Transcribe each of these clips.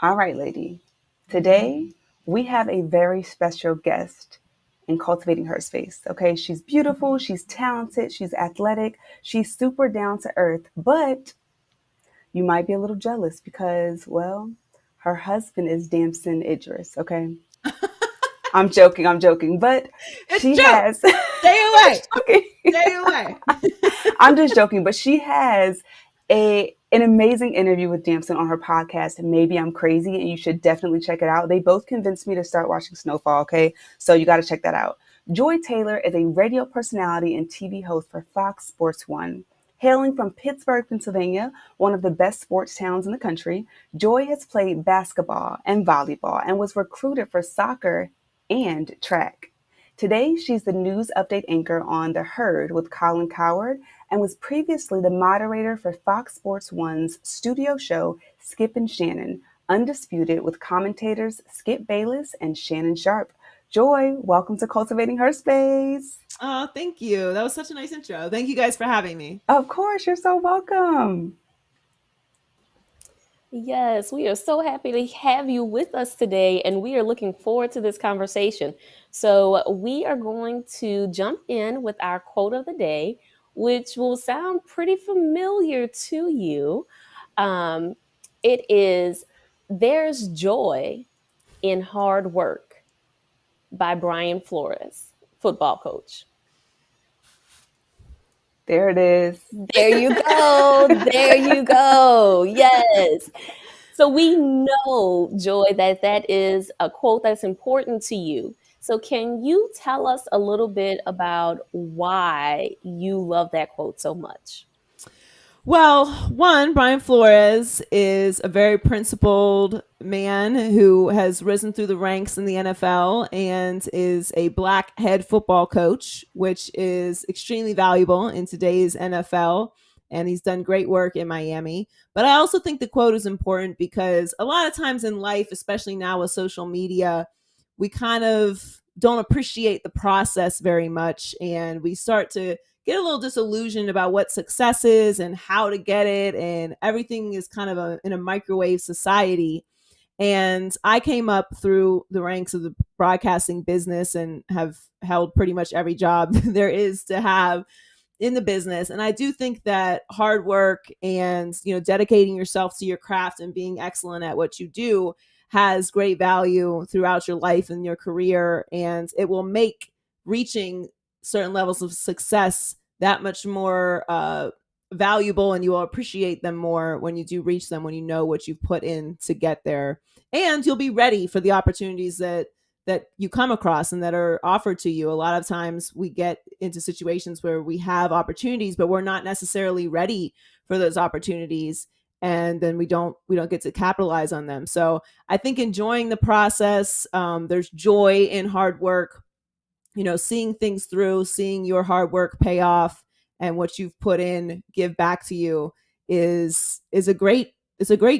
All right, lady. Today, we have a very special guest in Cultivating Her Space. Okay, she's beautiful, she's talented, she's athletic, she's super down to earth, but you might be a little jealous because, well, her husband is Damson Idris. Okay, I'm joking, but It's a she joke. has. Stay away. I'm joking. Stay away. I'm just joking, but she has an amazing interview with Damson on her podcast. Maybe I'm crazy, and you should definitely check it out. They both convinced me to start watching Snowfall. Okay, so you got to check that out. Joy Taylor is a radio personality and TV host for Fox Sports One. Hailing from Pittsburgh, Pennsylvania, one of the best sports towns in the country, Joy has played basketball and volleyball and was recruited for soccer and track. Today, she's the news update anchor on The Herd with Colin Coward and was previously the moderator for Fox Sports One's studio show Skip and Shannon, Undisputed, with commentators Skip Bayless and Shannon Sharp. Joy, welcome to Cultivating Her Space. Oh, thank you. That was such a nice intro. Thank you guys for having me. Of course, you're so welcome. Yes, we are so happy to have you with us today, and we are looking forward to this conversation. So, we are going to jump in with our quote of the day, which will sound pretty familiar to you. Um, it is There's Joy in Hard Work by Brian Flores, football coach. There it is. There you go. There you go. Yes. So we know, Joy, that is a quote that's important to you. So can you tell us a little bit about why you love that quote so much? Well, one, Brian Flores is a very principled man who has risen through the ranks in the NFL and is a black head football coach, which is extremely valuable in today's NFL. And he's done great work in Miami. But I also think the quote is important because a lot of times in life, especially now with social media, we kind of don't appreciate the process very much. And we start to get a little disillusioned about what success is and how to get it. And everything is kind of in a microwave society. And I came up through the ranks of the broadcasting business and have held pretty much every job there is to have in the business. And I do think that hard work and, dedicating yourself to your craft and being excellent at what you do has great value throughout your life and your career. And it will make reaching certain levels of success that much more valuable, and you will appreciate them more when you do reach them, when you know what you've put in to get there. And you'll be ready for the opportunities that you come across and that are offered to you. A lot of times we get into situations where we have opportunities, but we're not necessarily ready for those opportunities. And then we don't get to capitalize on them. So I think enjoying the process, there's joy in hard work, seeing things through, seeing your hard work pay off and what you've put in give back to you is a great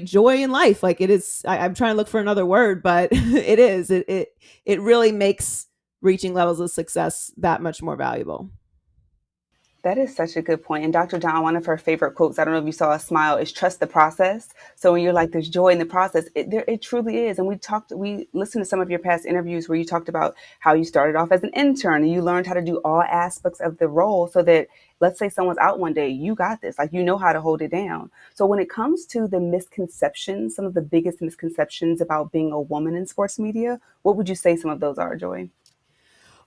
joy in life. Like it is, I'm trying to look for another word, but it is. It really makes reaching levels of success that much more valuable. That is such a good point. And Dr. John, one of her favorite quotes, I don't know if you saw a smile, is trust the process. So when you're like, there's joy in the process, it truly is. And we listened to some of your past interviews where you talked about how you started off as an intern and you learned how to do all aspects of the role so that, let's say someone's out one day, you got this, like, you know how to hold it down. So when it comes to the misconceptions, some of the biggest misconceptions about being a woman in sports media, what would you say some of those are, Joy?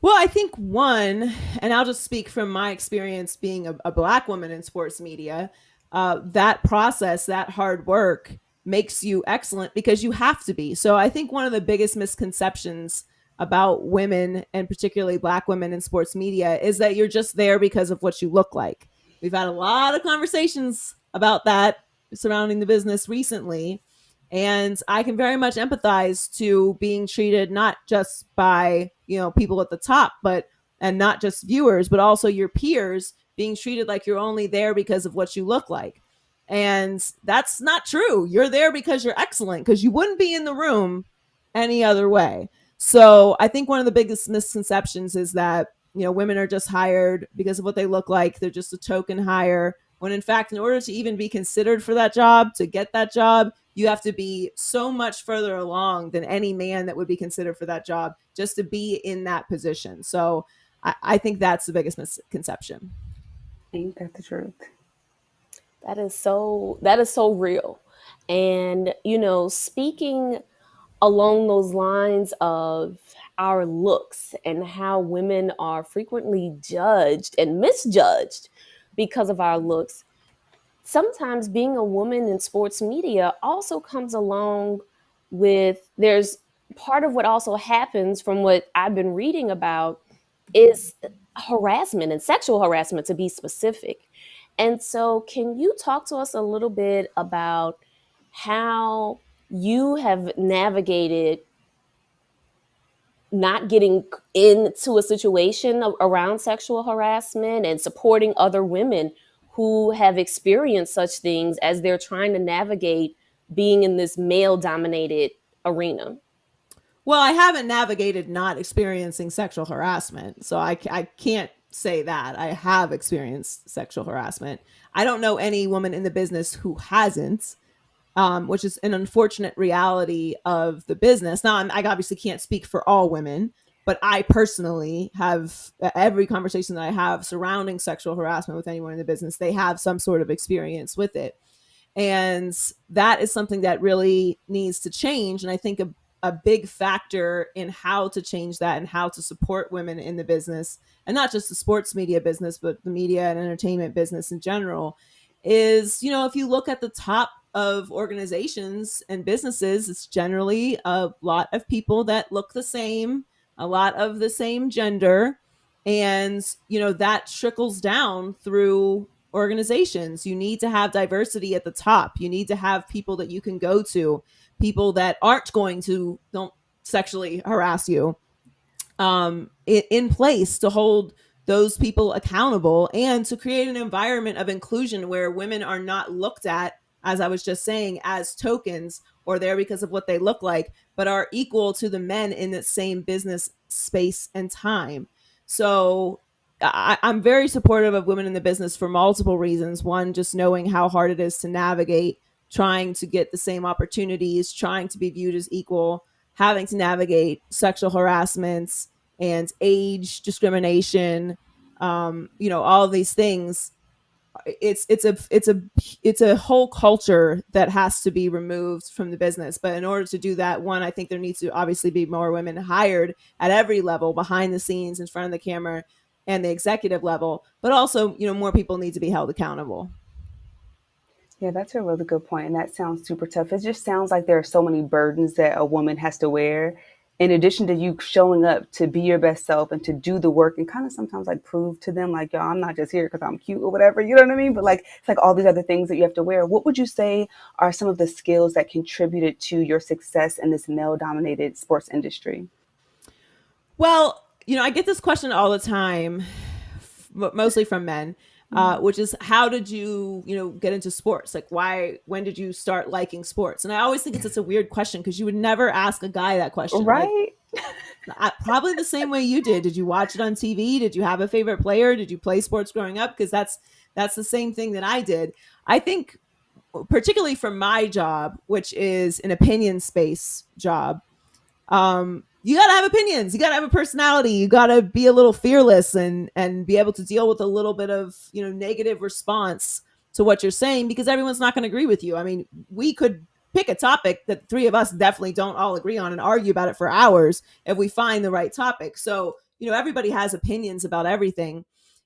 Well, I think one, and I'll just speak from my experience being a Black woman in sports media, that process, that hard work makes you excellent because you have to be. So I think one of the biggest misconceptions about women, and particularly Black women in sports media, is that you're just there because of what you look like. We've had a lot of conversations about that surrounding the business recently. And I can very much empathize to being treated not just by, people at the top, and not just viewers, but also your peers being treated like you're only there because of what you look like. And that's not true. You're there because you're excellent, because you wouldn't be in the room any other way. So I think one of the biggest misconceptions is that, women are just hired because of what they look like. They're just a token hire. When in fact, in order to even be considered for that job, to get that job, you have to be so much further along than any man that would be considered for that job just to be in that position. So I think that's the biggest misconception. Ain't that the truth? That is so real. And speaking along those lines of our looks and how women are frequently judged and misjudged because of our looks, sometimes being a woman in sports media also comes along with there's part of what also happens from what I've been reading about is harassment and sexual harassment, to be specific. And so can you talk to us a little bit about how you have navigated not getting into a situation around sexual harassment and supporting other women who have experienced such things as they're trying to navigate being in this male dominated arena? Well, I haven't navigated not experiencing sexual harassment, so I can't say that. I have experienced sexual harassment. I don't know any woman in the business who hasn't, which is an unfortunate reality of the business. Now, I obviously can't speak for all women, but I personally have every conversation that I have surrounding sexual harassment with anyone in the business, they have some sort of experience with it. And that is something that really needs to change. And I think a big factor in how to change that and how to support women in the business, and not just the sports media business, but the media and entertainment business in general, is, if you look at the top of organizations and businesses, it's generally a lot of people that look the same, a lot of the same gender. And, that trickles down through organizations. You need to have diversity at the top. You need to have people that you can go to, people that don't sexually harass you, in place to hold those people accountable and to create an environment of inclusion where women are not looked at, as I was just saying, as tokens or there because of what they look like, but are equal to the men in the same business space and time. So I'm very supportive of women in the business for multiple reasons. One, just knowing how hard it is to navigate, trying to get the same opportunities, trying to be viewed as equal, having to navigate sexual harassments and age discrimination, all of these things. It's a whole culture that has to be removed from the business. But in order to do that, one, I think there needs to obviously be more women hired at every level, behind the scenes, in front of the camera, and the executive level. But also, more people need to be held accountable. Yeah, that's a really good point, and that sounds super tough. It just sounds like there are so many burdens that a woman has to wear, in addition to you showing up to be your best self and to do the work and kind of sometimes like prove to them, like, yo, I'm not just here because I'm cute or whatever. You know what I mean? But like, it's like all these other things that you have to wear. What would you say are some of the skills that contributed to your success in this male-dominated sports industry? Well, I get this question all the time, mostly from men, which is, how did you, get into sports? Like, when did you start liking sports? And I always think it's such a weird question because you would never ask a guy that question. Like, Right? probably the same way you did. Did you watch it on TV? Did you have a favorite player? Did you play sports growing up? Because that's the same thing that I did. I think, particularly for my job, which is an opinion space job, you got to have opinions, you got to have a personality, you got to be a little fearless and be able to deal with a little bit of negative response to what you're saying, because everyone's not going to agree with you. I mean, we could pick a topic that three of us definitely don't all agree on and argue about it for hours if we find the right topic. So everybody has opinions about everything,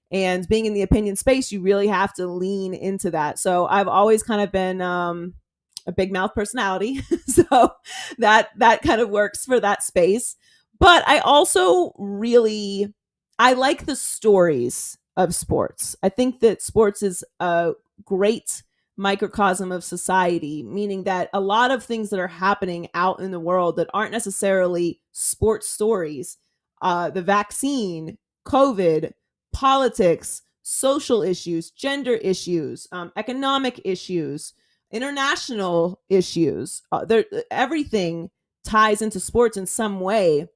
and being in the opinion space, you really have to lean into that. So I've always kind of been a big mouth personality. So that kind of works for that space. But I also I like the stories of sports. I think that sports is a great microcosm of society, meaning that a lot of things that are happening out in the world that aren't necessarily sports stories, the vaccine, COVID, politics, social issues, gender issues, economic issues, international issues, everything ties into sports in some way,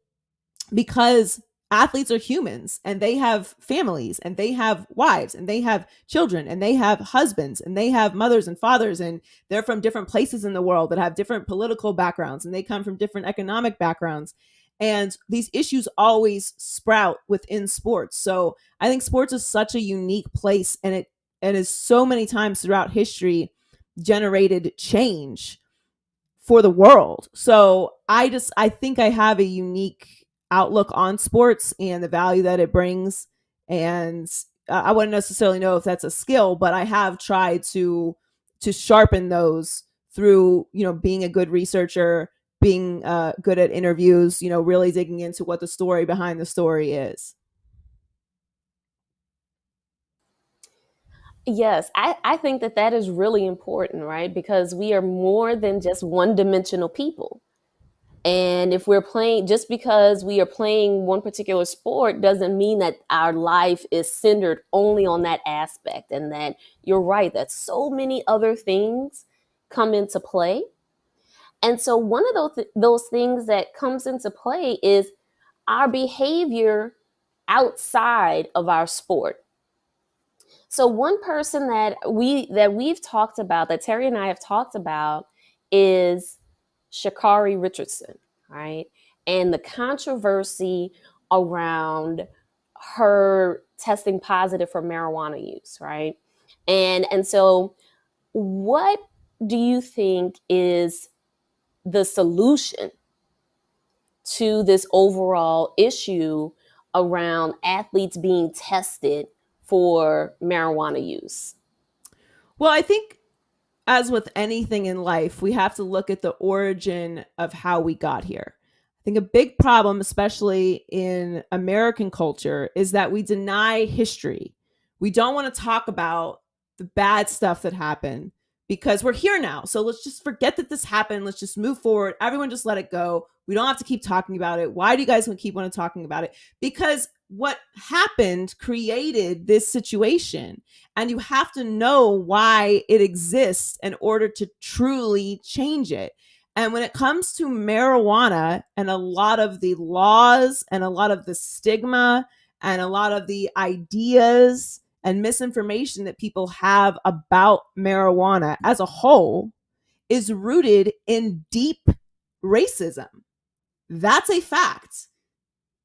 because athletes are humans and they have families and they have wives and they have children and they have husbands and they have mothers and fathers, and they're from different places in the world that have different political backgrounds and they come from different economic backgrounds. And these issues always sprout within sports. So I think sports is such a unique place, and it is so many times throughout history generated change for the world. So I think I have a unique outlook on sports and the value that it brings. And I wouldn't necessarily know if that's a skill, but I have tried to sharpen those through, being a good researcher, being good at interviews, really digging into what the story behind the story is. Yes, I think that that is really important, right? Because we are more than just one dimensional people. And if we're playing, just because we are playing one particular sport doesn't mean that our life is centered only on that aspect. And that you're right, that so many other things come into play. And so one of those things that comes into play is our behavior outside of our sport. So one person that we've talked about, that Terry and I have talked about, is Sha'Carri Richardson, right? And the controversy around her testing positive for marijuana use, right? And so what do you think is the solution to this overall issue around athletes being tested for marijuana use? Well, I think, as with anything in life, we have to look at the origin of how we got here. I think a big problem, especially in American culture, is that we deny history. We don't want to talk about the bad stuff that happened because we're here now. So let's just forget that this happened. Let's just move forward. Everyone just let it go. We don't have to keep talking about it. Why do you guys keep wanting to talking about it? Because what happened created this situation, and you have to know why it exists in order to truly change it. And when it comes to marijuana and a lot of the laws and a lot of the stigma and a lot of the ideas and misinformation that people have about marijuana as a whole, is rooted in deep racism. That's a fact.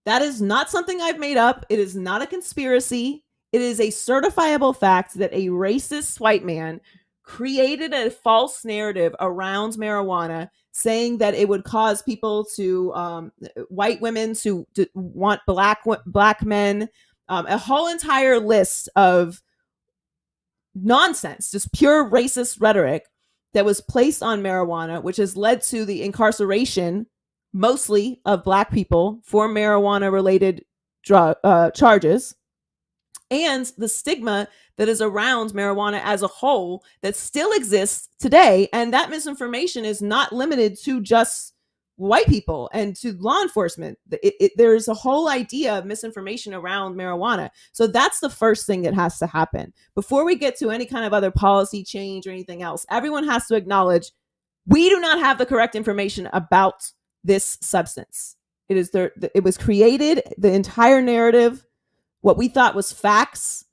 That is not something I've made up. It is not a conspiracy. It is a certifiable fact that a racist white man created a false narrative around marijuana, saying that it would cause people to, white women to want black men, a whole entire list of nonsense, just pure racist rhetoric that was placed on marijuana, which has led to the incarceration mostly of black people for marijuana related charges, and the stigma that is around marijuana as a whole that still exists today. And that misinformation is not limited to just white people and to law enforcement. There's a whole idea of misinformation around marijuana. So that's the first thing that has to happen before we get to any kind of other policy change or anything else. Everyone has to acknowledge we do not have the correct information about this substance. It was created, the entire narrative, what we thought was facts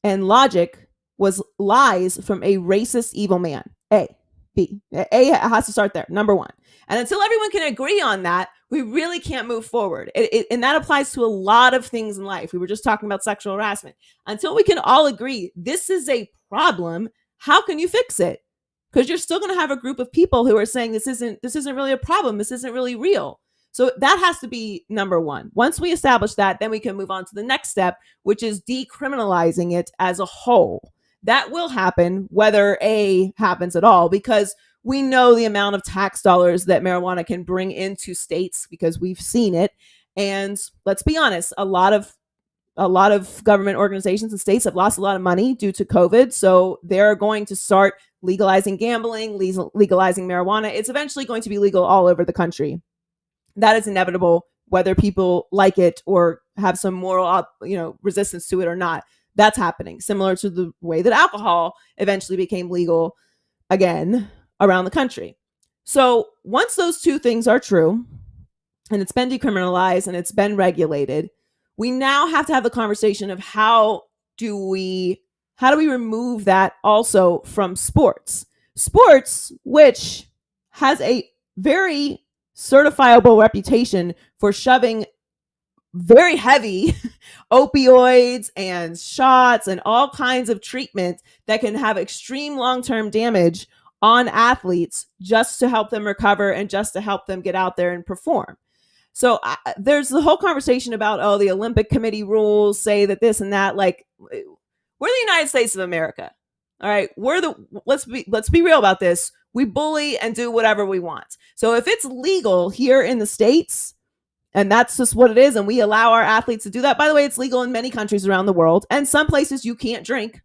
and logic, was lies from a racist, evil man. A has to start there, number one. And until everyone can agree on that, we really can't move forward. And that applies to a lot of things in life. We were just talking about sexual harassment. Until we can all agree this is a problem, how can you fix it? Because you're still going to have a group of people who are saying this isn't really a problem. This isn't really real. So that has to be number one. Once we establish that, then we can move on to the next step, which is decriminalizing it as a whole. That will happen whether A happens at all, because we know the amount of tax dollars that marijuana can bring into states because we've seen it. And let's be honest, a lot of government organizations and states have lost a lot of money due to COVID. So they're going to start legalizing gambling, legalizing marijuana. It's eventually going to be legal all over the country. That is inevitable, whether people like it or have some moral, resistance to it or not. That's happening, similar to the way that alcohol eventually became legal again around the country. So once those two things are true, and it's been decriminalized and it's been regulated, we now have to have the conversation of how do we remove that also from sports, which has a very certifiable reputation for shoving very heavy opioids and shots and all kinds of treatment that can have extreme long-term damage on athletes just to help them recover and just to help them get out there and perform. So there's the whole conversation about, oh, the Olympic Committee rules say that this and that. Like, we're the United States of America. All right, let's be real about this. We bully and do whatever we want. So if it's legal here in the States, and that's just what it is, and we allow our athletes to do that. By the way, it's legal in many countries around the world, and some places you can't drink.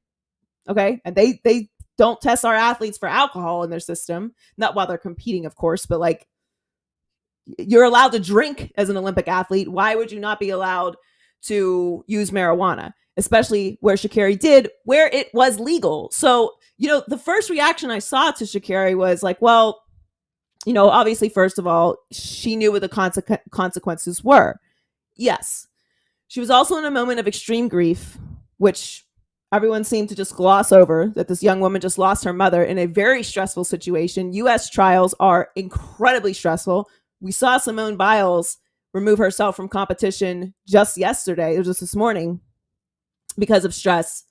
Okay, and they don't test our athletes for alcohol in their system, not while they're competing, of course, but like, you're allowed to drink as an Olympic athlete. Why would you not be allowed to use marijuana, especially where H.E.R did, where it was legal? So, the first reaction I saw to H.E.R was like, well, obviously, first of all, she knew what the consequences were. Yes. She was also in a moment of extreme grief, which everyone seemed to just gloss over, that this young woman just lost her mother in a very stressful situation. U.S. trials are incredibly stressful. We saw Simone Biles remove herself from competition just yesterday. It was just this morning because of stress.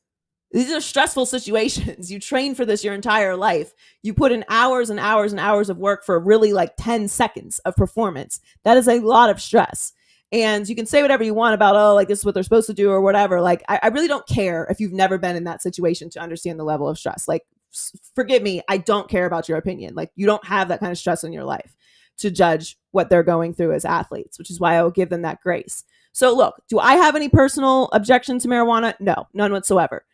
These are stressful situations. You train for this your entire life. You put in hours and hours and hours of work for really like 10 seconds of performance. That is a lot of stress. And you can say whatever you want about, oh, like this is what they're supposed to do or whatever. Like, I really don't care if you've never been in that situation to understand the level of stress. Like, forgive me, I don't care about your opinion. Like, you don't have that kind of stress in your life to judge what they're going through as athletes, which is why I will give them that grace. So look, do I have any personal objection to marijuana? No, none whatsoever.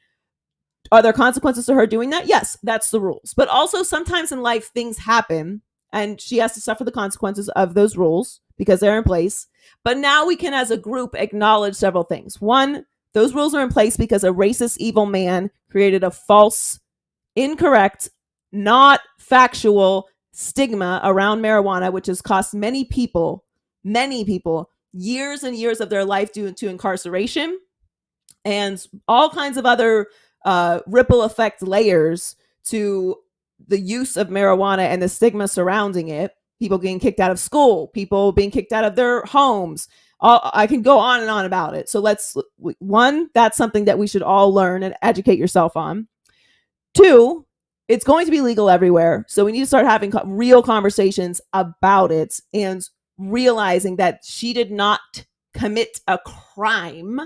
Are there consequences to her doing that? Yes, that's the rules. But also sometimes in life, things happen and she has to suffer the consequences of those rules because they're in place. But now we can, as a group, acknowledge several things. One, those rules are in place because a racist, evil man created a false, incorrect, not factual stigma around marijuana, which has cost many people, years and years of their life due to incarceration and all kinds of other ripple effect layers to the use of marijuana and the stigma surrounding it. People getting kicked out of school, people being kicked out of their homes. I can go on and on about it. So that's something that we should all learn and educate yourself on. Two, it's going to be legal everywhere. So we need to start having real conversations about it and realizing that she did not commit a crime.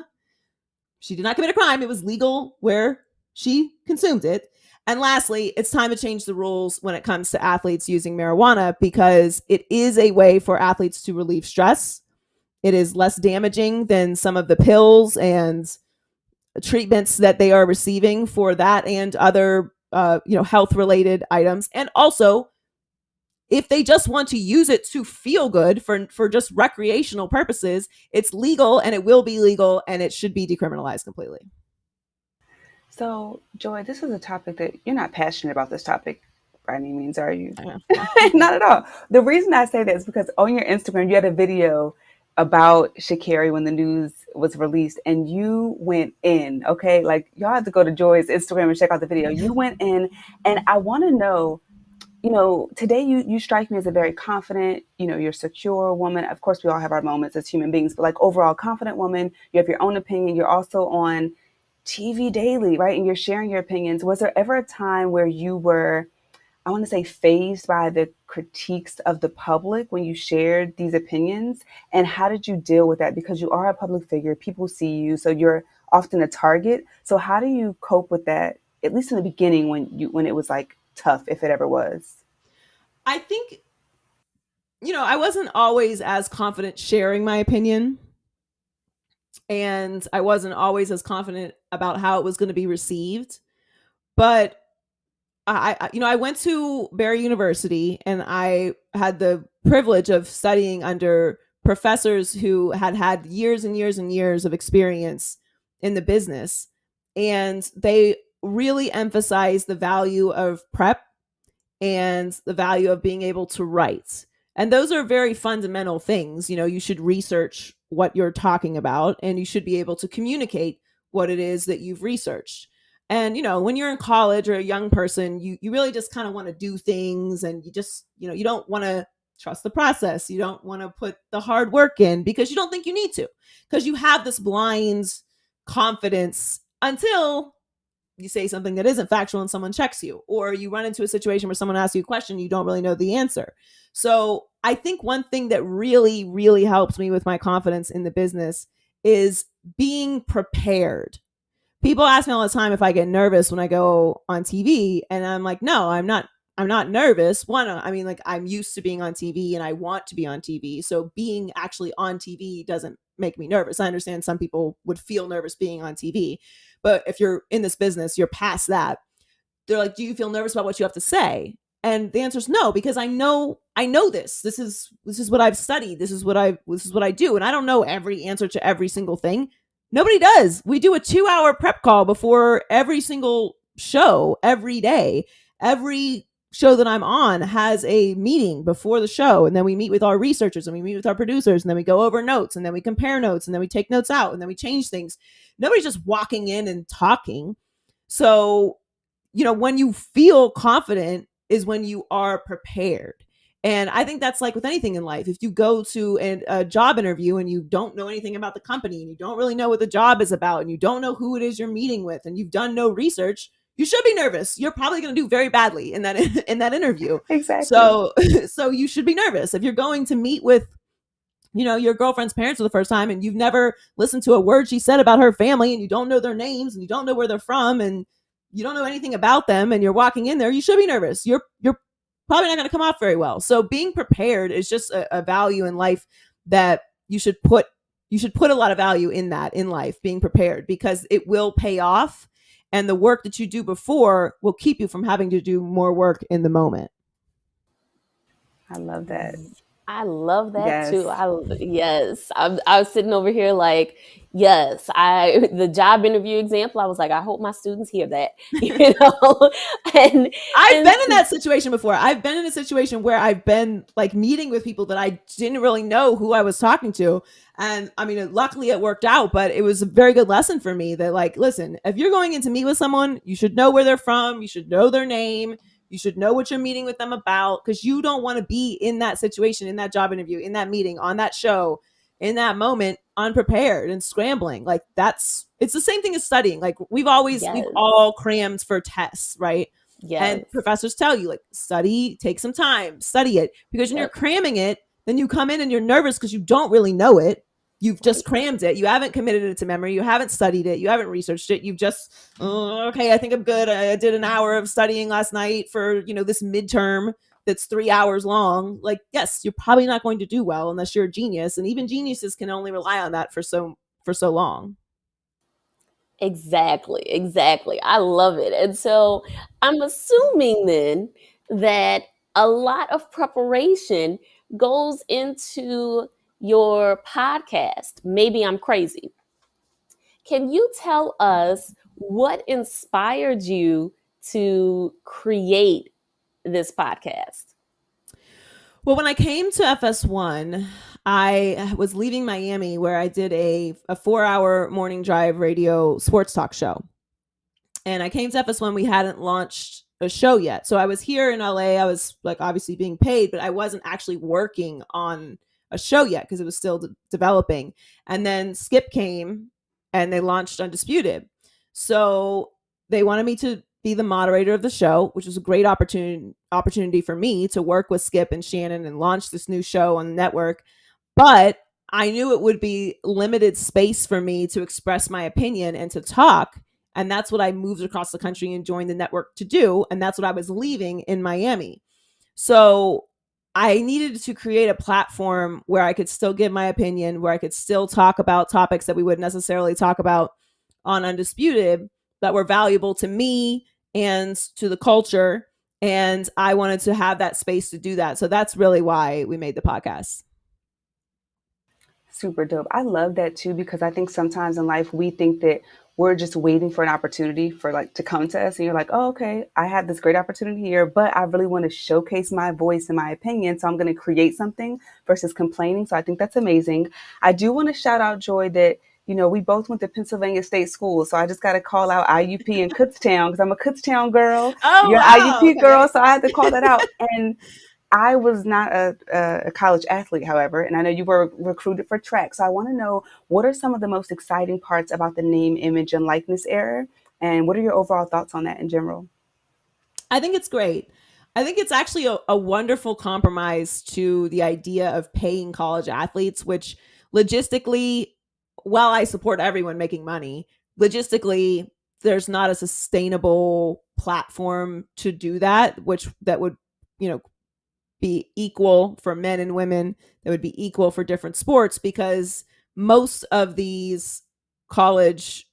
She did not commit a crime. It was legal where she consumed it. And lastly, it's time to change the rules when it comes to athletes using marijuana because it is a way for athletes to relieve stress. It is less damaging than some of the pills and treatments that they are receiving for that and other health-related items. And also, if they just want to use it to feel good for just recreational purposes, it's legal and it will be legal and it should be decriminalized completely. So, Joy, this is a topic that you're not passionate about this topic by any means, are you? Yeah. Not at all. The reason I say that is because on your Instagram, you had a video about H.E.R when the news was released and you went in, okay? Like, y'all have to go to Joy's Instagram and check out the video. You went in, and I want to know, today you strike me as a very confident, you're a secure woman. Of course, we all have our moments as human beings, but like overall confident woman, you have your own opinion. You're also on TV daily, right? And you're sharing your opinions. Was there ever a time where you were, I want to say, fazed by the critiques of the public when you shared these opinions? And how did you deal with that? Because you are a public figure, people see you, so you're often a target. So how do you cope with that, at least in the beginning when it was like tough, if it ever was? I think, I wasn't always as confident sharing my opinion. And I wasn't always as confident about how it was going to be received. But I went to Barry University and I had the privilege of studying under professors who had years and years and years of experience in the business. And they really emphasized the value of prep and the value of being able to write And those are very fundamental things. You should research what you're talking about, and you should be able to communicate what it is that you've researched. And when you're in college or a young person, you really just kind of want to do things, and you just you don't want to trust the process. You don't want to put the hard work in because you don't think you need to, because you have this blind confidence until you say something that isn't factual and someone checks you, or you run into a situation where someone asks you a question you don't really know the answer. So I think one thing that really, really helps me with my confidence in the business is being prepared. People ask me all the time if I get nervous when I go on TV, and I'm like, no, I'm not nervous. One, I mean, like, I'm used to being on TV and I want to be on TV. So being actually on TV doesn't make me nervous. I understand some people would feel nervous being on TV, but if you're in this business, you're past that. They're like, do you feel nervous about what you have to say? And the answer is no, because I know this is what I've studied. This is what I do. And I don't know every answer to every single thing. Nobody does. We do a 2-hour prep call before every single show every day. Every show that I'm on has a meeting before the show, and then we meet with our researchers, and we meet with our producers, and then we go over notes, and then we compare notes, and then we take notes out, and then we change things. Nobody's just walking in and talking. So when you feel confident is when you are prepared. And I think that's like with anything in life. If you go to a job interview and you don't know anything about the company, and you don't really know what the job is about, and you don't know who it is you're meeting with, and you've done no research, you should be nervous. You're probably going to do very badly in that in that interview. Exactly. So you should be nervous. If you're going to meet with your girlfriend's parents for the first time, and you've never listened to a word she said about her family, and you don't know their names, and you don't know where they're from, and you don't know anything about them, and you're walking in there, you should be nervous. You're probably not going to come off very well. So being prepared is just a value in life that you should put a lot of value in that in life, being prepared, because it will pay off, and the work that you do before will keep you from having to do more work in the moment. I love that. I love that Yes. too. Yes, I was sitting over here like, yes, the job interview example. I was like, I hope my students hear that, and I've and been in that situation before. I've been in a situation where I've been like meeting with people that I didn't really know who I was talking to. And I mean, luckily it worked out, but it was a very good lesson for me that, like, listen, if you're going in to meet with someone, you should know where they're from. You should know their name. You should know what you're meeting with them about, because you don't want to be in that situation, in that job interview, in that meeting, on that show, in that moment, unprepared and scrambling. Like, it's the same thing as studying. Like, we've yes, all crammed for tests, right? yes, And professors tell you, like, study, take some time, study it, because when you're yep, cramming it, then you come in and you're nervous because you don't really know it. You've just right. crammed it. You haven't committed it to memory. You haven't studied it. You haven't researched it. You've just, oh, okay, I think I'm good. I did an hour of studying last night for, this midterm that's 3 hours long. Like, yes, you're probably not going to do well unless you're a genius. And even geniuses can only rely on that for so long. Exactly. I love it. And so I'm assuming then that a lot of preparation goes into your podcast. Maybe I'm crazy. Can you tell us what inspired you to create this podcast? Well, when I came to FS1, I was leaving Miami, where I did a 4-hour morning drive radio sports talk show. And I came to FS1, we hadn't launched a show yet. So I was here in LA. I was like obviously being paid, but I wasn't actually working on a show yet because it was still developing. And then Skip came and they launched Undisputed. So they wanted me to be the moderator of the show, which was a great opportunity for me to work with Skip and Shannon and launch this new show on the network. But I knew it would be limited space for me to express my opinion and to talk. And that's what I moved across the country and joined the network to do. And that's what I was leaving in Miami. So I needed to create a platform where I could still give my opinion, where I could still talk about topics that we wouldn't necessarily talk about on Undisputed, that were valuable to me and to the culture. And I wanted to have that space to do that. So that's really why we made the podcast. Super dope. I love that too, because I think sometimes in life we think that we're just waiting for an opportunity for like to come to us, and you're like, oh, okay, I have this great opportunity here, but I really want to showcase my voice and my opinion, so I'm going to create something versus complaining. So I think that's amazing. I do want to shout out Joy that we both went to Pennsylvania State School, so I just got to call out IUP in Kutztown because I'm a Kutztown girl. Oh, You're an wow. IUP girl, Okay. so I had to call that out. And I was not a college athlete, however, and I know you were recruited for track. So I want to know, what are some of the most exciting parts about the name, image, and likeness era? And what are your overall thoughts on that in general? I think it's great. I think it's actually a wonderful compromise to the idea of paying college athletes, which logistically, while I support everyone making money, logistically, there's not a sustainable platform to do that, which that would, you know, be equal for men and women, that would be equal for different sports, because most of these college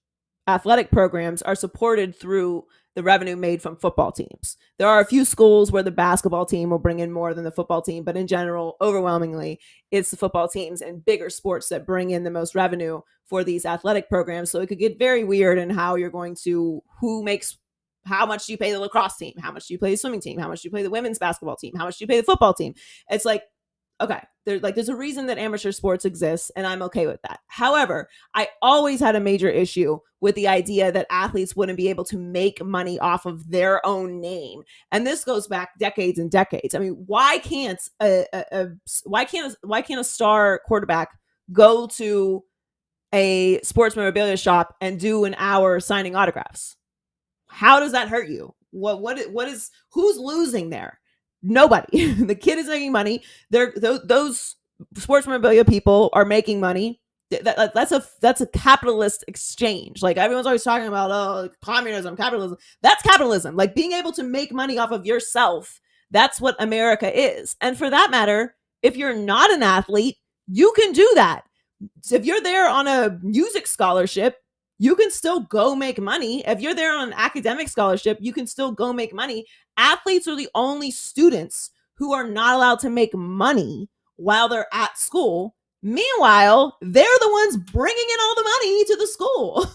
athletic programs are supported through the revenue made from football teams. There are a few schools where the basketball team will bring in more than the football team, but in general, overwhelmingly, it's the football teams and bigger sports that bring in the most revenue for these athletic programs. So it could get very weird in how you're going to, who makes, how much do you pay the lacrosse team? How much do you pay the swimming team? How much do you pay the women's basketball team? How much do you pay the football team? It's like, okay, there's a reason that amateur sports exists, and I'm okay with that. However, I always had a major issue with the idea that athletes wouldn't be able to make money off of their own name, and this goes back decades and decades. I mean, why can't a star quarterback go to a sports memorabilia shop and do an hour signing autographs? How does that hurt you? What is, who's losing there? Nobody. The kid is making money. Those sports memorabilia people are making money. That's a capitalist exchange. Like, everyone's always talking about, oh, communism, capitalism. That's capitalism. Like, being able to make money off of yourself. That's what America is. And for that matter, if you're not an athlete, you can do that. So if you're there on a music scholarship, you can still go make money. If you're there on an academic scholarship, you can still go make money. Athletes are the only students who are not allowed to make money while they're at school. Meanwhile, they're the ones bringing in all the money to the school.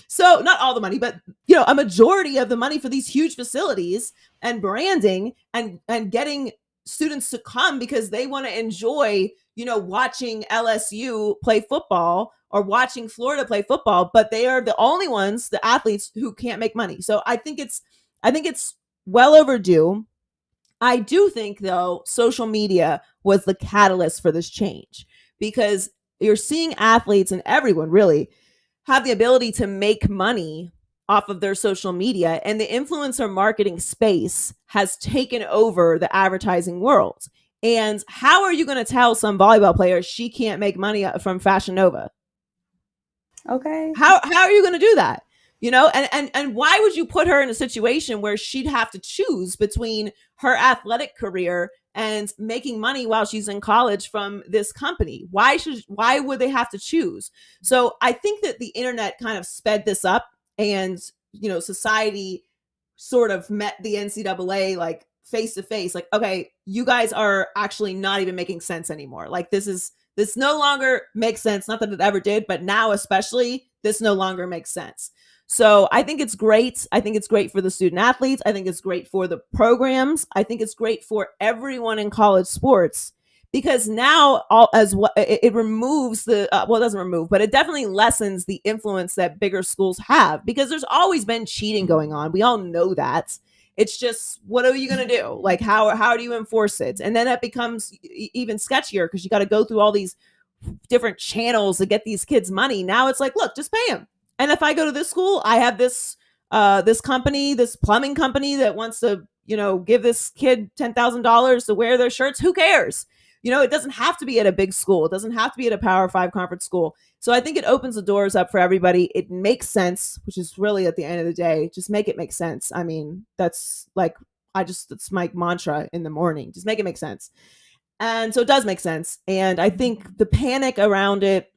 So not all the money, but a majority of the money for these huge facilities and branding and getting students to come because they want to enjoy, watching LSU play football or watching Florida play football, but they are the only ones, the athletes, who can't make money. So I think it's well overdue. I do think, though, social media was the catalyst for this change, because you're seeing athletes and everyone really have the ability to make money off of their social media, and the influencer marketing space has taken over the advertising world. And how are you going to tell some volleyball player she can't make money from Fashion Nova? Okay. How are you going to do that? And why would you put her in a situation where she'd have to choose between her athletic career and making money while she's in college from this company? Why would they have to choose? So I think that the internet kind of sped this up, and society sort of met the NCAA like face to face, like, okay, you guys are actually not even making sense anymore. Like, this no longer makes sense. Not that it ever did, but now especially, this no longer makes sense. So I think it's great. I think it's great for the student athletes. I think it's great for the programs. I think it's great for everyone in college sports, because now it removes the it doesn't remove, but it definitely lessens the influence that bigger schools have, because there's always been cheating going on. We all know that. It's just, what are you going to do? Like, how do you enforce it? And then it becomes even sketchier, because you got to go through all these different channels to get these kids money. Now it's like, look, just pay them. And if I go to this school, I have this company, this plumbing company that wants to, give this kid $10,000 to wear their shirts. Who cares? It doesn't have to be at a big school. It doesn't have to be at a Power 5 conference school. So I think it opens the doors up for everybody. It makes sense, which is really, at the end of the day, just make it make sense. I mean, that's my mantra in the morning. Just make it make sense. And so it does make sense. And I think the panic around it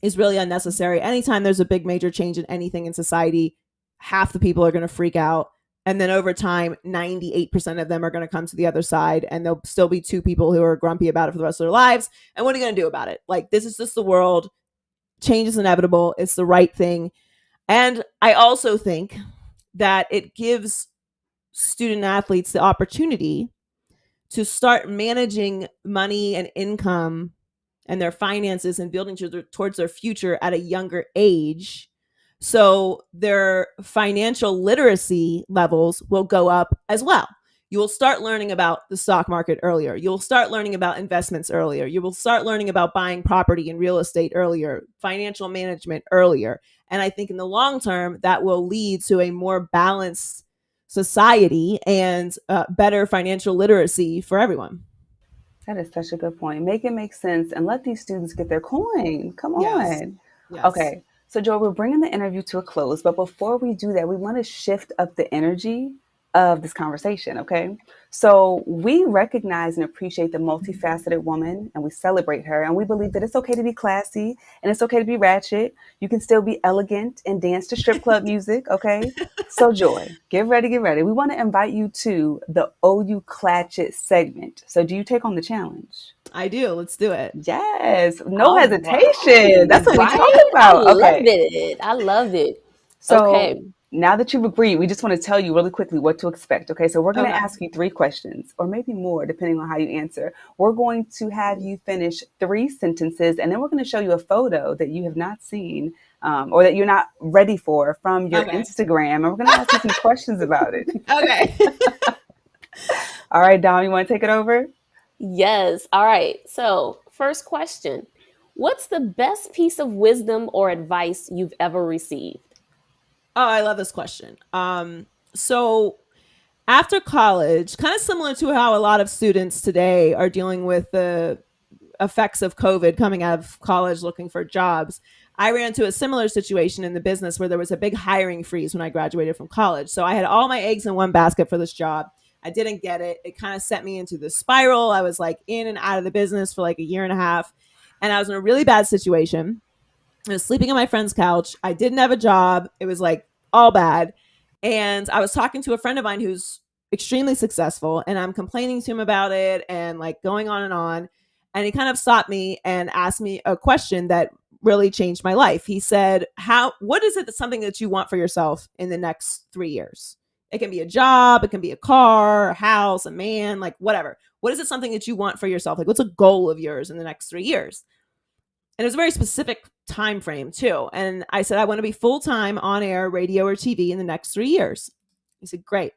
is really unnecessary. Anytime there's a big major change in anything in society, half the people are going to freak out, And then over time, 98% of them are going to come to the other side, and there'll still be 2 people who are grumpy about it for the rest of their lives. And what are you going to do about it? Like, this is just the world. Change is inevitable. It's the right thing. And I also think that it gives student athletes the opportunity to start managing money and income and their finances and building towards their future at a younger age. So their financial literacy levels will go up as well. You will start learning about the stock market earlier. You'll start learning about investments earlier. You will start learning about buying property and real estate earlier, financial management earlier. And I think in the long term, that will lead to a more balanced society and better financial literacy for everyone. That is such a good point. Make it make sense and let these students get their coin. Come Yes. on. Yes. Okay. So, Joy, we're bringing the interview to a close. But before we do that, we want to shift up the energy of this conversation. Okay. So, we recognize and appreciate the multifaceted woman and we celebrate her. And we believe that it's okay to be classy and it's okay to be ratchet. You can still be elegant and dance to strip club music. Okay. So, Joy, get ready, get ready. We want to invite you to the OU Clatchet segment. So, do you take on the challenge? I do. Let's do it. Yes, no All hesitation. That's right, what we talking right. I about. love Okay, it. I love it. so Okay. now that you've agreed, we just want to tell you really quickly what to expect. Okay, so we're going to Okay. ask you 3 questions, or maybe more, depending on how you answer. We're going to have you finish 3 sentences, and then we're going to show you a photo that you have not seen or that you're not ready for from your Okay. Instagram, and we're going to ask you some questions about it. Okay. All right, Dom, you want to take it over? Yes. All right. So, first question. What's the best piece of wisdom or advice you've ever received? Oh, I love this question. So after college, kind of similar to how a lot of students today are dealing with the effects of COVID coming out of college looking for jobs, I ran into a similar situation in the business where there was a big hiring freeze when I graduated from college. So I had all my eggs in one basket for this job. I didn't get it. It kind of set me into the spiral. I was like in and out of the business for like a year and a half. And I was in a really bad situation. I was sleeping on my friend's couch. I didn't have a job. It was like all bad. And I was talking to a friend of mine who's extremely successful, and I'm complaining to him about it and like going on and on. And he kind of stopped me and asked me a question that really changed my life. He said, what is it that's something that you want for yourself in the next 3 years? It can be a job, it can be a car, a house, a man, like whatever. What is it something that you want for yourself? Like, what's a goal of yours in the next 3 years? And it was a very specific time frame too. And I said, I want to be full-time on air, radio or TV in the next 3 years. He said, great.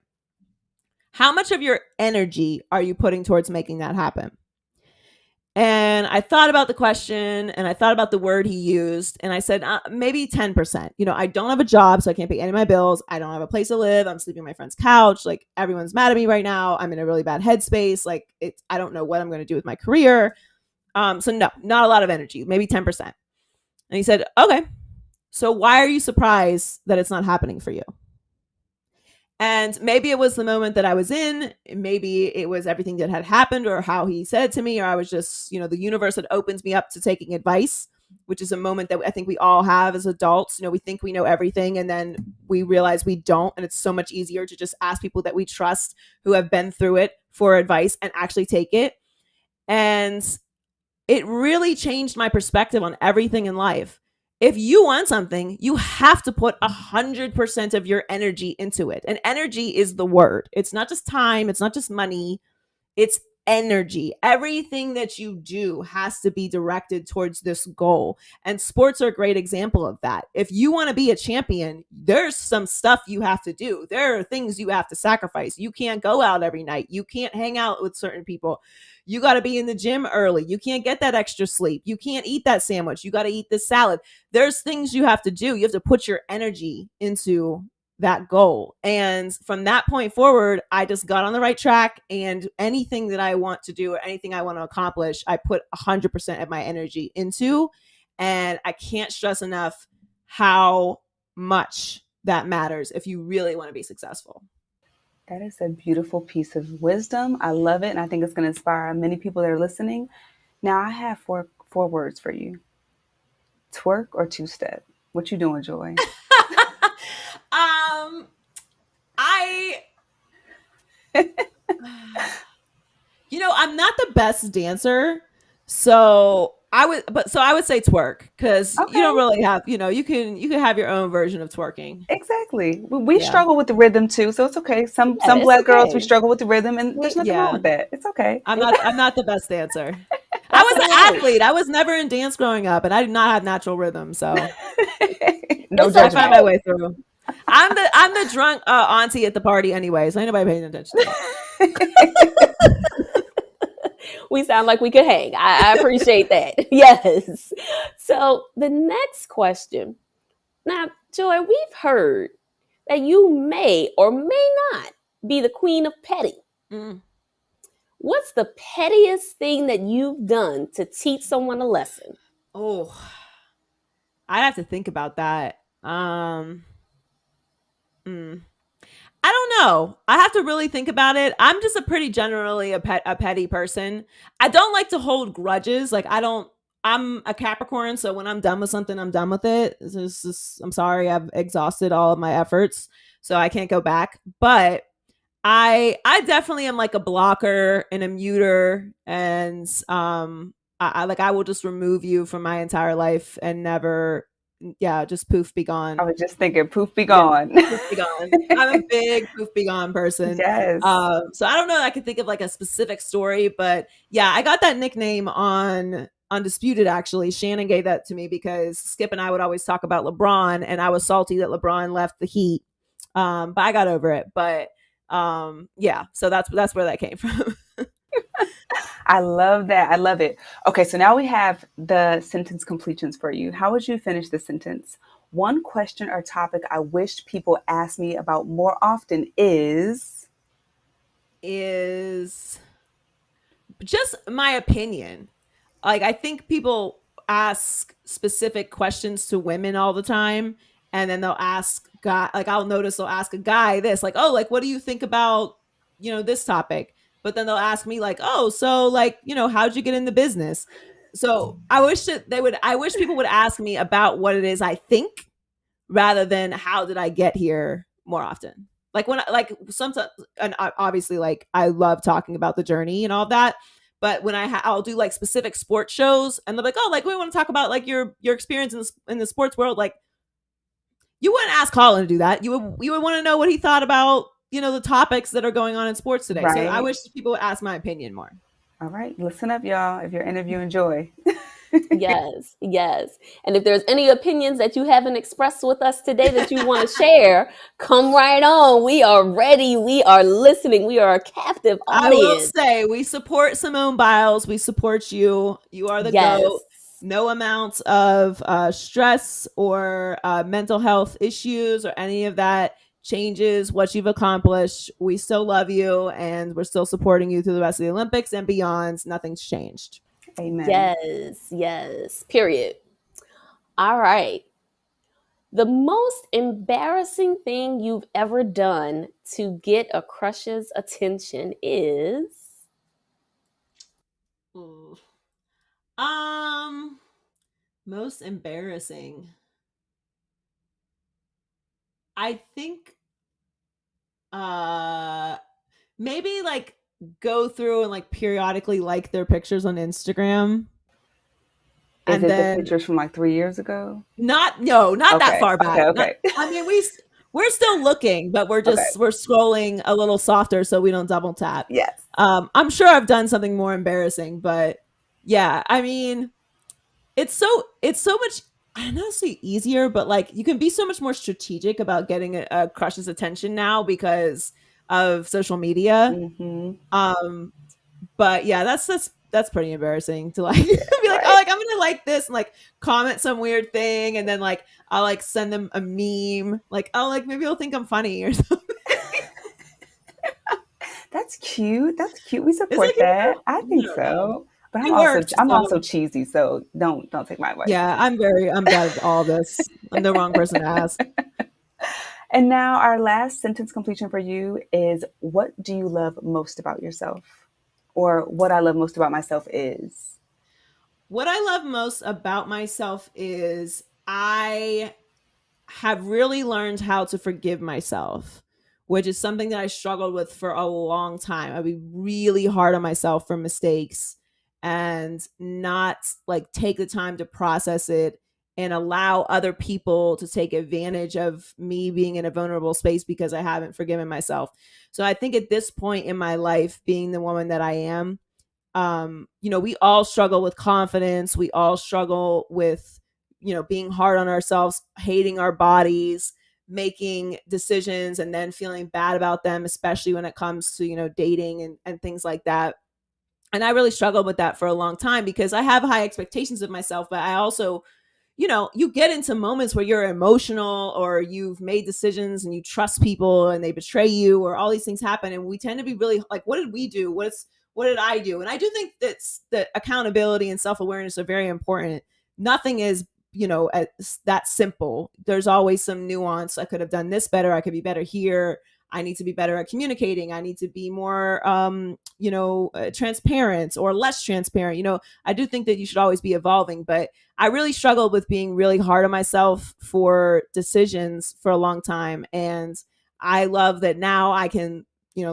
How much of your energy are you putting towards making that happen? And I thought about the question and I thought about the word he used. And I said, maybe 10%. I don't have a job, so I can't pay any of my bills. I don't have a place to live. I'm sleeping on my friend's couch. Like, everyone's mad at me right now. I'm in a really bad headspace. Like, I don't know what I'm going to do with my career. So no, not a lot of energy, maybe 10%. And he said, okay, so why are you surprised that it's not happening for you? And maybe it was the moment that I was in. Maybe it was everything that had happened or how he said it to me, or I was just, the universe had opened me up to taking advice, which is a moment that I think we all have as adults. We think we know everything and then we realize we don't. And it's so much easier to just ask people that we trust who have been through it for advice and actually take it. And it really changed my perspective on everything in life. If you want something, you have to put 100% of your energy into it. And energy is the word. It's not just time. It's not just money. It's energy. Everything that you do has to be directed towards this goal. And sports are a great example of that. If you want to be a champion, there's some stuff you have to do. There are things you have to sacrifice. You can't go out every night. You can't hang out with certain people. You got to be in the gym early. You can't get that extra sleep. You can't eat that sandwich. You got to eat this salad. There's things you have to do. You have to put your energy into that goal. And from that point forward, I just got on the right track, and anything that I want to do or anything I want to accomplish, I put 100% of my energy into. And I can't stress enough how much that matters if you really want to be successful. That is a beautiful piece of wisdom. I love it, and I think it's going to inspire many people that are listening. Now, I have four words for you: twerk or two step. What you doing, Joy? um I I'm not the best dancer, so I would say twerk, because you don't Okay. really have, you can have your own version of twerking. Exactly. We Yeah. struggle with the rhythm too, so it's okay. Some Yeah, some it's black girls, we okay. struggle with the rhythm, and there's nothing wrong Yeah. with that. It's okay. I'm not the best dancer. I That's was all an right. athlete. I was never in dance growing up, and I did not have natural rhythm, so No It's I find judgment. my okay. way through. I'm the drunk auntie at the party anyway, so ain't nobody paying attention to me. We sound like we could hang. I appreciate that. Yes. So the next question. Now, Joy, we've heard that you may or may not be the queen of petty. Mm. What's the pettiest thing that you've done to teach someone a lesson? Oh, I'd have to think about that. Mm. I don't know. I have to really think about it. I'm just a pretty generally a petty person. I don't like to hold grudges. Like, I don't. I'm a Capricorn, so when I'm done with something, I'm done with it. I'm sorry, I've exhausted all of my efforts, so I can't go back. But I definitely am like a blocker and a muter, and I will just remove you from my entire life and never, yeah, just poof, be I gone. was just thinking, poof, be Yeah, gone. poof be gone. I'm a big poof be gone person. Yes. So I don't know. I can think of like a specific story, but yeah, I got that nickname on Undisputed. Actually, Shannon gave that to me because Skip and I would always talk about LeBron, and I was salty that LeBron left the Heat. But I got over it. But yeah, so that's where that came from. I love that. I love it. Okay, so now we have the sentence completions for you. How would you finish the sentence? One question or topic I wish people asked me about more often is. Is just my opinion. Like, I think people ask specific questions to women all the time, and then they'll ask guy, like, I'll notice they'll ask a guy this, like, oh, like, what do you think about, this topic? But then they'll ask me, like, oh, so, like, how'd you get in the business? So I wish people would ask me about what it is I think, rather than how did I get here, more often. Like, when like sometimes, and obviously, like, I love talking about the journey and all that, but when I'll do like specific sports shows, and they're like, oh, like, we want to talk about like your experience in the sports world. Like, you wouldn't ask Colin to do that. You would want to know what he thought about, the topics that are going on in sports today. So I Right. wish people would ask my opinion more. All right, listen up, y'all, if you're interviewing Joy. Yes, yes. And if there's any opinions that you haven't expressed with us today that you want to share, come right on. We are ready. We are listening. We are a captive I will audience. say we support Simone Biles. We support you. You are the Yes. GOAT. No amount of stress or mental health issues or any of that changes what you've accomplished. We still love you, and we're still supporting you through the rest of the Olympics and beyond. Nothing's changed. Amen. Yes, yes. Period. All right. The most embarrassing thing you've ever done to get a crush's attention is. Ooh. Um, Most embarrassing. I think uh maybe like go through and like periodically like their pictures on Instagram, Is and it the then pictures from like 3 years ago? not that Okay, far okay, back. Not, okay. I mean, we're still looking, but Okay, we're scrolling a little softer so we don't double tap. yes. I'm sure I've done something more embarrassing, but yeah, I mean, it's so much, I don't know, say easier, but like, you can be so much more strategic about getting a crush's attention now because of social media. Mm-hmm. Um, but yeah, that's pretty embarrassing to like Yeah, be like, oh, right. like, I'm gonna like this and like comment some weird thing, and then like I'll like send them a meme, like, oh, like, maybe they'll think I'm funny or something. That's cute. That's cute. We Is it support that. I cute? think I don't know. so. But I'm It also worked. I'm So also cheesy, so don't take my advice. yeah, I'm bad at all this. I'm the wrong person to ask. And now our last sentence completion for you is, what do you love most about yourself? Or what I love most about myself is. What I love most about myself is I have really learned how to forgive myself, which is something that I struggled with for a long time. I'd be really hard on myself for mistakes and not like take the time to process it and allow other people to take advantage of me being in a vulnerable space because I haven't forgiven myself. So I think at this point in my life, being the woman that I am, we all struggle with confidence. We all struggle with, being hard on ourselves, hating our bodies, making decisions and then feeling bad about them, especially when it comes to, dating and things like that. And I really struggled with that for a long time because I have high expectations of myself, but I also, you get into moments where you're emotional or you've made decisions and you trust people and they betray you or all these things happen. And we tend to be really like, what did we do? What did I do? And I do think that accountability and self-awareness are very important. Nothing is, that simple. There's always some nuance. I could have done this better. I could be better here. I need to be better at communicating. I need to be more, transparent or less transparent. I do think that you should always be evolving, but I really struggled with being really hard on myself for decisions for a long time. And I love that now I can,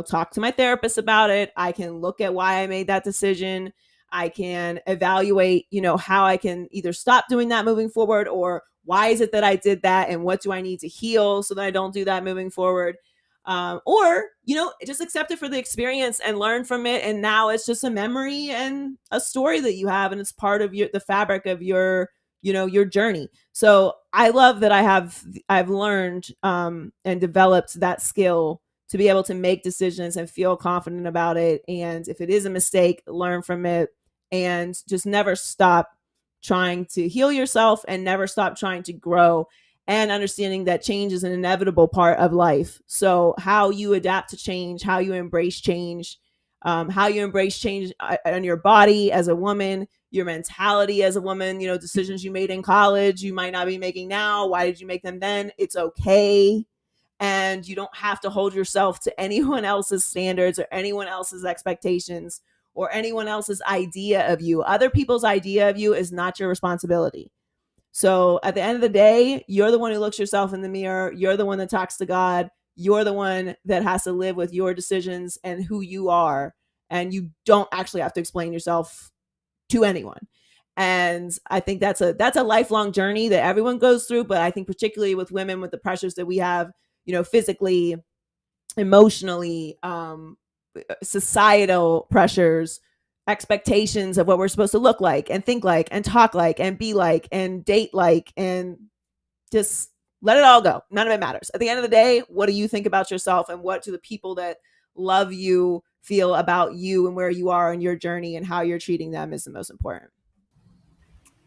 talk to my therapist about it. I can look at why I made that decision. I can evaluate, how I can either stop doing that moving forward or why is it that I did that and what do I need to heal so that I don't do that moving forward. Or just accept it for the experience and learn from it. And now it's just a memory and a story that you have, and it's part of the fabric of your journey. So I love that I've learned and developed that skill to be able to make decisions and feel confident about it. And if it is a mistake, learn from it and just never stop trying to heal yourself and never stop trying to grow, and understanding that change is an inevitable part of life. So how you adapt to change, how you embrace change, on your body as a woman, your mentality as a woman, decisions you made in college, you might not be making now. Why did you make them then? It's okay. And you don't have to hold yourself to anyone else's standards or anyone else's expectations or anyone else's idea of you. Other people's idea of you is not your responsibility. So at the end of the day, you're the one who looks yourself in the mirror. You're the one that talks to God. You're the one that has to live with your decisions and who you are. And you don't actually have to explain yourself to anyone. And I think that's a lifelong journey that everyone goes through. But I think particularly with women, with the pressures that we have, physically, emotionally, societal pressures, expectations of what we're supposed to look like and think like and talk like and be like and date like, and just let it all go. None of it matters. At the end of the day, what do you think about yourself and what do the people that love you feel about you and where you are in your journey and how you're treating them is the most important.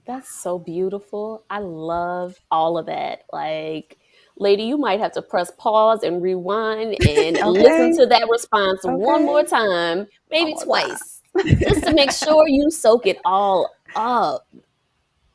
That's so beautiful. I love all of that. Like, lady, you might have to press pause and rewind and listen Okay. to that response one more Okay. time, maybe Oh, twice, just to make sure you soak it all up.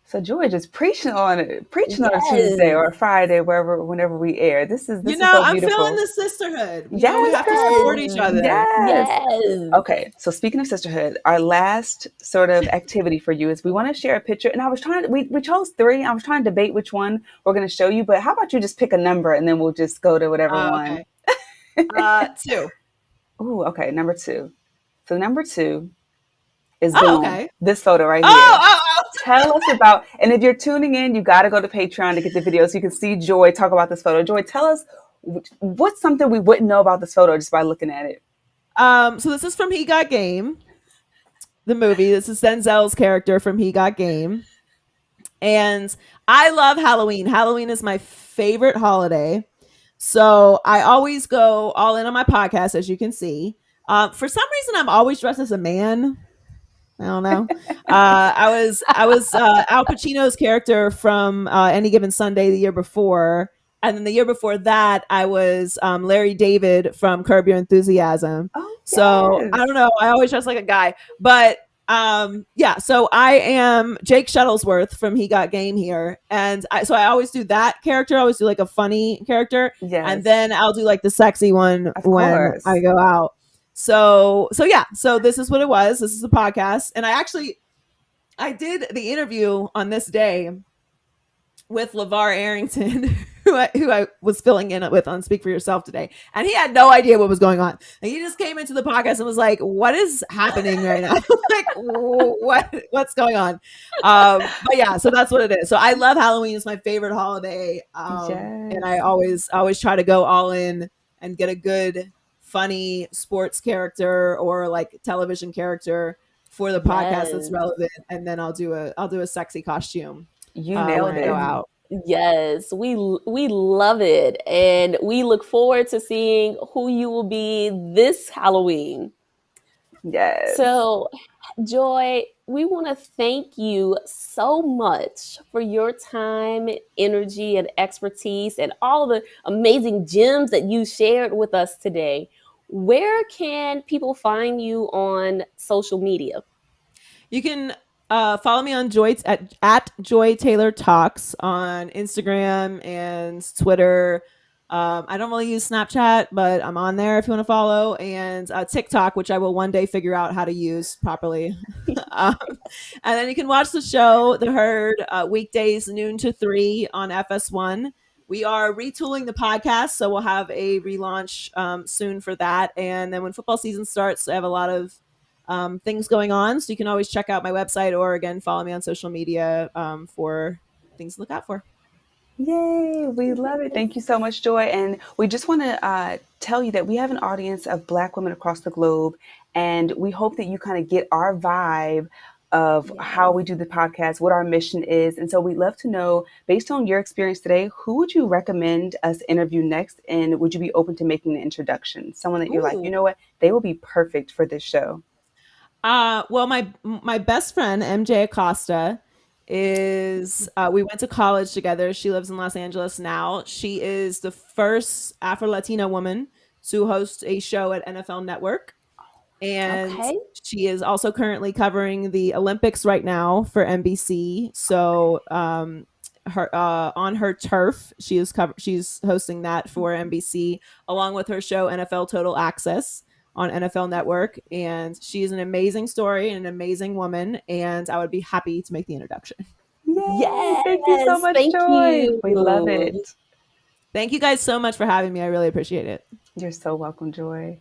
So George is preaching on a Tuesday Yes. or a Friday, whenever we air. This is so I'm feeling beautiful. the sisterhood. We Yes, have to girl. support each Yes. other. Yes. Yes. Okay, so speaking of sisterhood, our last sort of activity for you is we want to share a picture. And I was trying to, we chose three. I was trying to debate which one we're going to show you, but how about you just pick a number and then we'll just go to whatever one. Okay. 2. Ooh, okay, number two. So number two is Oh, boom, okay. this photo right here. Oh. Tell us about, and if you're tuning in, you got to go to Patreon to get the video so you can see Joy talk about this photo. Joy, tell us what's something we wouldn't know about this photo just by looking at it. So this is from He Got Game, the movie. This is Denzel's character from He Got Game. And I love Halloween. Halloween is my favorite holiday. So I always go all in on my podcast, as you can see. For some reason, I'm always dressed as a man. I don't know. I was Al Pacino's character from Any Given Sunday the year before. And then the year before that, I was Larry David from Curb Your Enthusiasm. Oh, So yes. I don't know. I always dress like a guy. But yeah, so I am Jake Shuttlesworth from He Got Game here. And I always do that character. I always do like a funny character. Yes. And then I'll do like the sexy one Of when course. I go out. So yeah, so this is what it was. This is a podcast. And I did the interview on this day with LeVar Arrington, who who I was filling in with on Speak for Yourself today, and he had no idea what was going on. And he just came into the podcast and was like, "What is happening right now? Like, what's going on?" But yeah, so that's what it is. So I love Halloween; it's my favorite holiday, and I Yes. always try to go all in and get a good, funny sports character or like television character for the podcast that's Yes. relevant, and then I'll do a sexy costume You when nailed I go it. out. Yes, we love it, and we look forward to seeing who you will be this Halloween. Yes. So, Joy, we want to thank you so much for your time, energy, and expertise, and all the amazing gems that you shared with us today. Where can people find you on social media? You can follow me on Joy at Joy Taylor Talks on Instagram and Twitter. I don't really use Snapchat, but I'm on there if you want to follow, and TikTok, which I will one day figure out how to use properly. um, and then you can watch the show, The Herd, weekdays noon to 3 on FS1. We are retooling the podcast, so we'll have a relaunch soon for that. And then when football season starts, I have a lot of things going on. So you can always check out my website or again follow me on social media for things to look out for. Yay, we love it. Thank you so much, Joy. And we just want to tell you that we have an audience of Black women across the globe, and we hope that you kind of get our vibe of how Yes. we do the podcast, what our mission is. And so we'd love to know, based on your experience today, who would you recommend us interview next? And would you be open to making an introduction? Someone that you're like, you Ooh. know what, they will be perfect for this show. Well, my best friend MJ Acosta is we went to college together. She lives in Los Angeles now. She is the first Afro Latina woman to host a show at NFL Network, and Okay. she is also currently covering the Olympics right now for NBC. So her on her turf, she's hosting that for NBC along with her show NFL Total Access on NFL Network, and she's an amazing story and an amazing woman, and I would be happy to make the introduction. Yay, thank you so Yes. much, Thank Joy. you. We love it. Thank you guys so much for having me. I really appreciate it. You're so welcome, Joy.